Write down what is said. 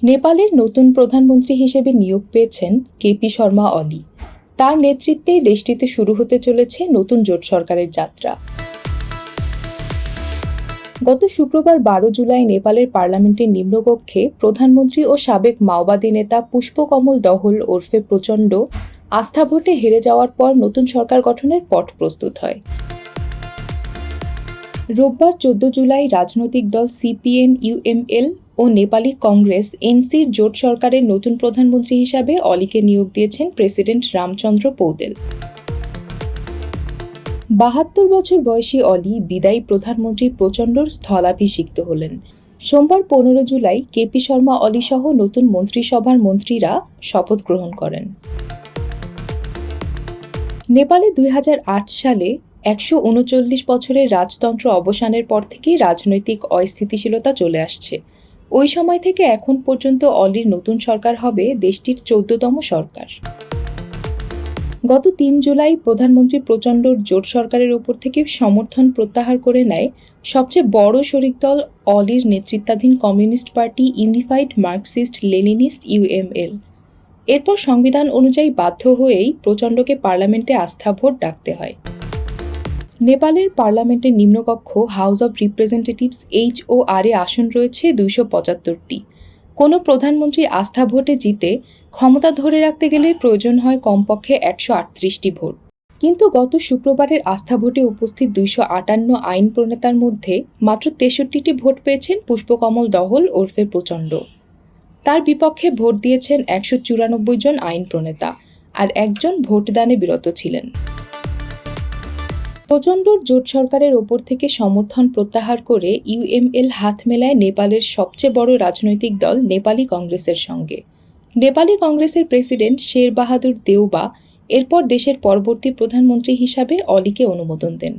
নেপালের নতুন প্রধানমন্ত্রী হিসেবে নিয়োগ পেয়েছেন কেপি শর্মা অলি। তার নেতৃত্বেই দেশটিতে শুরু হতে চলেছে নতুন জোট সরকারের যাত্রা। গত শুক্রবার ১২ জুলাই নেপালের পার্লামেন্টের নিম্নকক্ষে প্রধানমন্ত্রী ও সাবেক মাওবাদী নেতা পুষ্পকমল দহল ওরফে প্রচণ্ড আস্থা ভোটে হেরে যাওয়ার পর নতুন সরকার গঠনের পট প্রস্তুত হয়। রোববার ১৪ জুলাই রাজনৈতিক দল সিপিএন ইউএমএল ও নেপালি কংগ্রেস এনসির জোট সরকারের নতুন প্রধানমন্ত্রী হিসাবে অলিকে নিয়োগ দিয়েছেন প্রেসিডেন্ট রামচন্দ্র পৌদেল। ৭২ বছর বয়সী অলি বিদায়ী প্রধানমন্ত্রী প্রচণ্ডর স্থলাভিষিক্ত হলেন। সোমবার ১৫ জুলাই কেপি শর্মা অলি সহ নতুন মন্ত্রিসভার মন্ত্রীরা শপথ গ্রহণ করেন। নেপালে ২০০৮ সালে ১৩৯ বছরের রাজতন্ত্র অবসানের পর থেকেই রাজনৈতিক অস্থিতিশীলতা চলে আসছে। ওই সময় থেকে এখন পর্যন্ত অলির নতুন সরকার হবে দেশটির ১৪তম সরকার। গত ৩ জুলাই প্রধানমন্ত্রী প্রচণ্ডর জোট সরকারের ওপর থেকে সমর্থন প্রত্যাহার করে নেয় সবচেয়ে বড় শরিক দল অলির নেতৃত্বাধীন communist party unified Marxist Leninist UML. এরপর সংবিধান অনুযায়ী বাধ্য হয়েই প্রচণ্ডকে পার্লামেন্টে আস্থা ভোট ডাকতে হয়। নেপালের পার্লামেন্টের নিম্নকক্ষ হাউস অব রিপ্রেজেন্টেটিভস HOR-এ আসন রয়েছে ২৭৫টি। কোনো প্রধানমন্ত্রী আস্থা ভোটে জিতে ক্ষমতা ধরে রাখতে গেলে প্রয়োজন হয় কমপক্ষে ১৩৮টি ভোট। কিন্তু গত শুক্রবারের আস্থা ভোটে উপস্থিত ২৫৮ আইন প্রণেতার মধ্যে মাত্র ৬৩টি ভোট পেয়েছেন পুষ্পকমল দহল ওরফে প্রচণ্ড। তার বিপক্ষে ভোট দিয়েছেন ১৯৪ জন আইন প্রণেতা, আর একজন ভোটদানে বিরত ছিলেন। প্রচণ্ডর জোট সরকারের ওপর থেকে সমর্থন প্রত্যাহার করে ইউএমএল হাত মেলায় নেপালের সবচেয়ে বড় রাজনৈতিক দল নেপালি কংগ্রেসের সঙ্গে। নেপালি কংগ্রেসের প্রেসিডেন্ট শের বাহাদুর দেউবা এরপর দেশের পরবর্তী প্রধানমন্ত্রী হিসাবে অলিকে অনুমোদন দেন।